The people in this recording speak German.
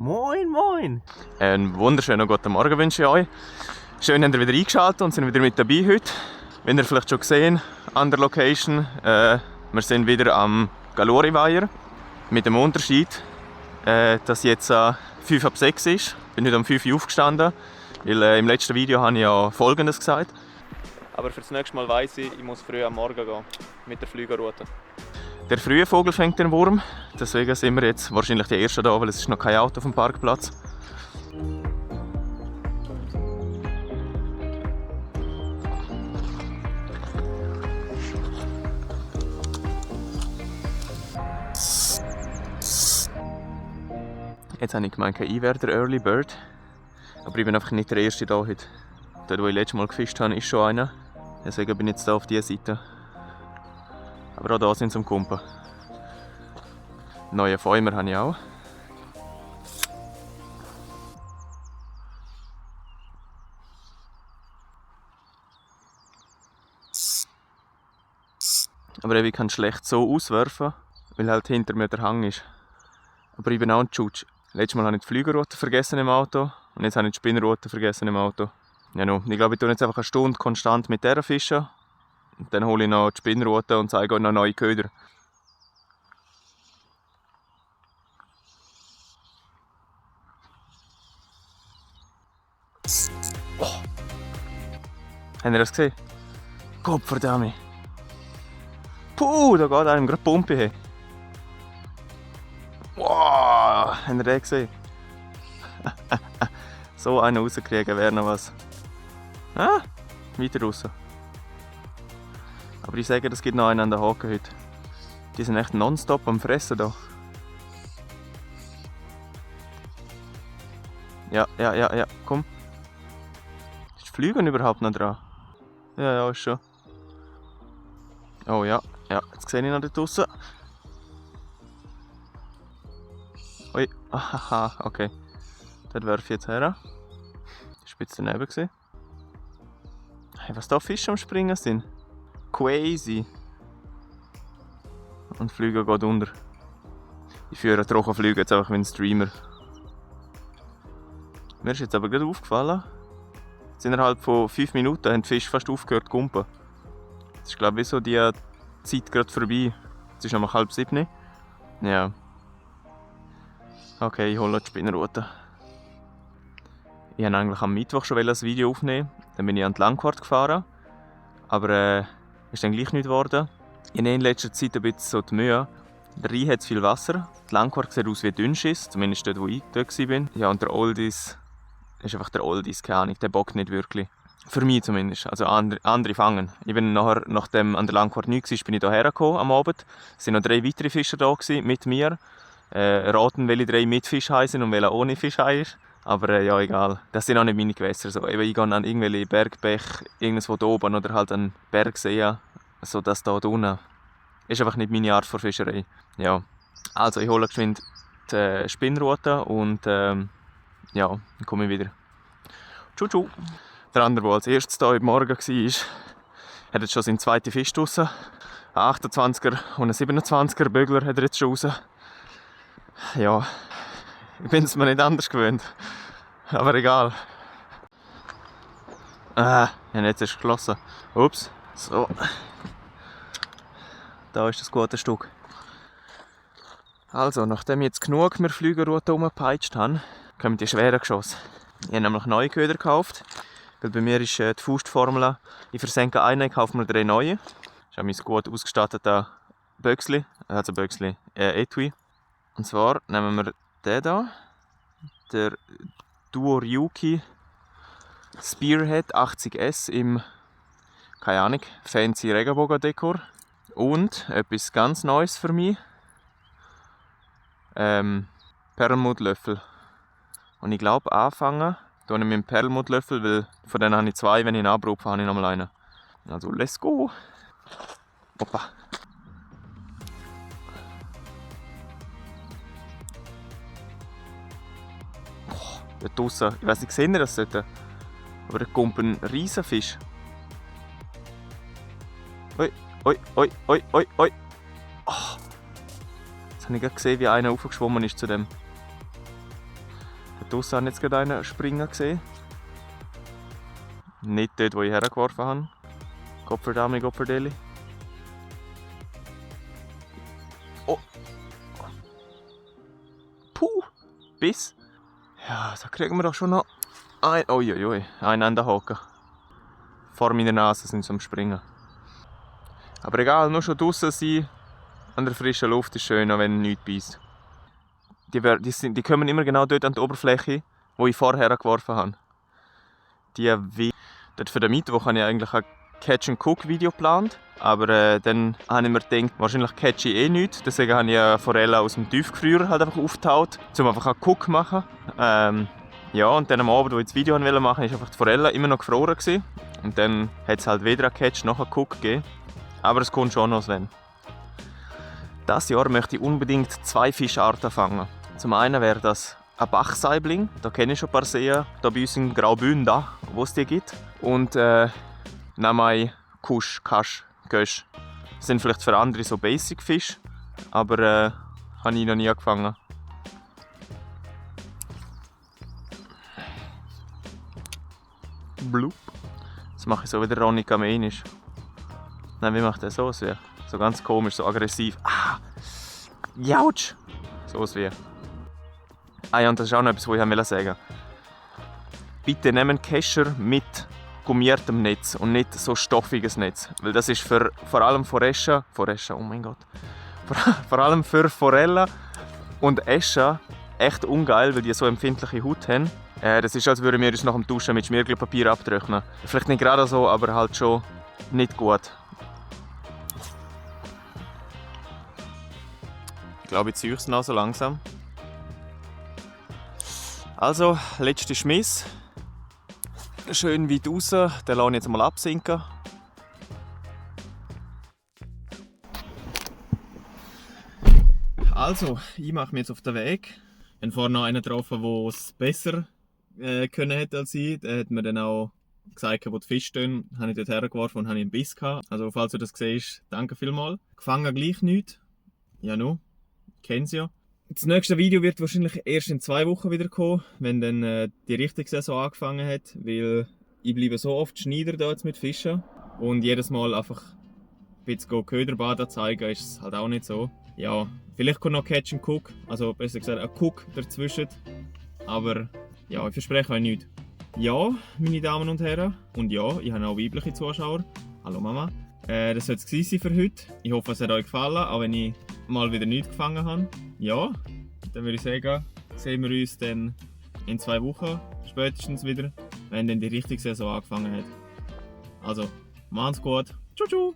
Moin, moin! Einen wunderschönen guten Morgen wünsche ich euch. Schön, dass ihr wieder eingeschaltet und sind wieder mit dabei heute. Wie ihr vielleicht schon gesehen an der Location, wir sind wieder am Galoriweiher. Mit dem Unterschied, dass jetzt 5 ab 6 ist. Ich bin heute um 5 Uhr aufgestanden, weil im letzten Video habe ich ja Folgendes gesagt. Aber für das nächste Mal weiss ich muss früh am Morgen gehen mit der Flügerroute. Der frühe Vogel fängt den Wurm, deswegen sind wir jetzt wahrscheinlich die Ersten da, weil es ist noch kein Auto auf dem Parkplatz. Jetzt habe ich gemeint, ich wäre der Early Bird, aber ich bin einfach nicht der Erste da heute. Dort, wo ich letztes Mal gefischt habe, ist schon einer, deswegen bin ich jetzt hier auf dieser Seite. Aber auch hier sind sie am Kumpen. Neue Fäumer habe ich auch. Aber ich kann es schlecht so auswerfen, weil halt hinter mir der Hang ist. Aber ich bin auch ein Tschutsch. Letztes Mal habe ich die Flügerroute vergessen im Auto und jetzt habe ich die Spinnroute vergessen im Auto. Ja, no. Ich glaube, ich tue jetzt einfach eine Stunde konstant mit dieser fischen. Und dann hole ich noch die Spinnroute und zeige euch noch neue Köder. Oh. Habt ihr das gesehen? Gottverdammt! Puh, da geht einem gerade die Pumpe hin. Wow! Habt ihr den gesehen? So einen rauskriegen wäre noch was. Ah, weiter raus. Aber ich sage, es gibt noch einen an der Haken heute. Die sind echt nonstop am Fressen hier. Ja, komm. Ist das Fliegen überhaupt noch dran? Ja, ist schon. Oh ja, jetzt sehe ich noch dort draussen. Ui, ahaha, okay. Dort werfe ich jetzt her. Das war jetzt daneben. Hey, was da Fische am Springen sind? Crazy. Und Flüge geht unter. Ich führe Trockenflüge jetzt einfach wie ein Streamer. Mir ist jetzt aber gerade aufgefallen, jetzt innerhalb von 5 Minuten haben die Fische fast aufgehört zu kumpen. Jetzt ist glaube ich so die Zeit gerade vorbei. Es ist noch 6:30. Ja. Okay, ich hole die Spinnroute. Ich wollte eigentlich am Mittwoch schon ein Video aufnehmen. Dann bin ich an die Langquart gefahren. Aber ist dann gleich nicht geworden. Ich habe in letzter Zeit ein bisschen so die Mühe. Der Rhein hat viel Wasser. Die Langquart sieht aus wie Dünnschiss, zumindest dort, wo ich dort war. Ja, und der Oldies ist einfach der Oldies, keine Ahnung, der bockt nicht wirklich. Für mich zumindest, also andere fangen. Ich bin nachher, nachdem an der Langquart nichts war, bin ich hierher gekommen am Abend. Es waren noch 3 weitere Fischer da mit mir. Raten, welche 3 mit Fischhai sind und welche ohne Fischhai ist. Aber ja, egal. Das sind auch nicht meine Gewässer. So. Ich gehe an irgendwelche Bergbäche, irgendwo da oben oder halt an Bergseen. So dass da unten ist einfach nicht meine Art von Fischerei. Ja. Also ich hole geschwind die Spinnroute und ja, dann komme ich wieder. Tschu. Der andere, der als erstes hier heute Morgen war, hat jetzt schon seinen zweiten Fisch draussen. Ein 28er und ein 27er Bögler hat er jetzt schon raus. Ja, ich bin es mir nicht anders gewöhnt. Aber egal. Jetzt ist es geschlossen. Ups. So. Da ist das gute Stück. Also, nachdem ich jetzt genug mit Flügerroute rumgepeitscht habe, kommen die schweren Geschosse. Ich habe nämlich neue Köder gekauft. Weil bei mir ist die Faustformel, ich versenke einen, ich kaufe mir 3 neue. Das ist mein gut ausgestatteter Böxli, Etui. Und zwar nehmen wir den hier, der Duo Ryuki Spearhead 80S im, keine Ahnung, fancy Regenbogen-Dekor. Und etwas ganz Neues für mich, Perlmuttlöffel. Und ich glaube, anfangen tue ich mit dem Perlmuttlöffel, weil von denen habe ich 2, wenn ich ihn abrufe, habe ich nochmal einen. Also, let's go! Opa! Dort draussen, ich weiss nicht, seht ihr das dort? Aber da kommt ein Riesenfisch. Oi! Oh. Jetzt habe ich gerade gesehen, wie einer aufgeschwommen ist zu dem. Draussen habe ich jetzt gerade einen springen gesehen. Nicht dort, wo ich hergeworfen habe. Gottverdammt, Gottverdeli. Oh! Puh! Biss! Ja, da kriegen wir doch schon noch einen an der Haken. Vor meiner Nase sind sie am Springen. Aber egal, nur schon draußen sein, an der frischen Luft ist schön, auch wenn nichts beißt. Die kommen immer genau dort an die Oberfläche, wo ich vorher geworfen habe. Dort für den Mittwoch habe ich eigentlich ein Catch-and-Cook-Video geplant. Aber dann habe ich mir gedacht, wahrscheinlich catche ich eh nichts. Deswegen habe ich eine Forelle aus dem Tiefgefrier halt einfach aufgetaut, um einfach einen Cook zu machen. Ja, und dann am Abend, wo ich das Video machen wollte, war einfach die Forelle immer noch gefroren gewesen. Und dann hat es halt weder einen Catch noch einen Cook gegeben. Aber es kommt schon noch, Sven. Dieses Jahr möchte ich unbedingt 2 Fischarten fangen. Zum einen wäre das ein Bachsaibling. Da kenne ich schon ein paar Seen. Hier bei uns in Graubünden, wo es die gibt. Und Namai, Kusch, Kasch, Gösch. Das sind vielleicht für andere so Basic-Fisch. Aber habe ich noch nie gefangen. Blub. Das mache ich so wie der Ronny Kamenisch. Nein, wie macht er so? So ganz komisch, so aggressiv. Ah! Jautsch! So wie. Ah ja, und das ist auch noch etwas, was ich sagen wollte. Bitte nehmt einen Kescher mit gummiertem Netz und nicht so stoffiges Netz. Weil das ist vor allem Forelle, oh mein Gott. Vor allem für Forellen und Äsche echt ungeil, weil die so empfindliche Haut haben. Das ist, als würden wir uns nach dem Duschen mit Schmiergelpapier abtrocknen. Vielleicht nicht gerade so, aber halt schon nicht gut. Ich glaube, ich ziehe es noch so langsam. Also, letzter Schmiss. Schön weit raus, den lasse ich jetzt mal absinken. Also, ich mache mich jetzt auf den Weg. Ich habe vorhin noch einen getroffen, der es besser können hätte als ich. Der hat mir dann auch gesagt, wo die Fische stehen. Habe ich dort hergeworfen und habe einen Biss gehabt. Also, falls du das siehst, danke vielmals. Gefangen gleich nichts. Ja, no. Kennen Sie ja. Das nächste Video wird wahrscheinlich erst in 2 Wochen wieder kommen, wenn dann die richtige Saison angefangen hat, weil ich bleibe so oft Schneider da jetzt mit Fischen und jedes Mal einfach ein bisschen Köderbaden zeigen ist es halt auch nicht so. Ja, vielleicht kommt noch Catch and Cook, also besser gesagt ein Cook dazwischen, aber ja, ich verspreche euch nichts. Ja, meine Damen und Herren, und ja, ich habe auch weibliche Zuschauer. Hallo Mama. Das soll es gewesen sein für heute. Ich hoffe, es hat euch gefallen, auch wenn ich mal wieder nichts gefangen habe. Ja, dann würde ich sagen, sehen wir uns dann in 2 Wochen spätestens wieder, wenn dann die richtige Saison angefangen hat. Also, macht's gut. Tschüss.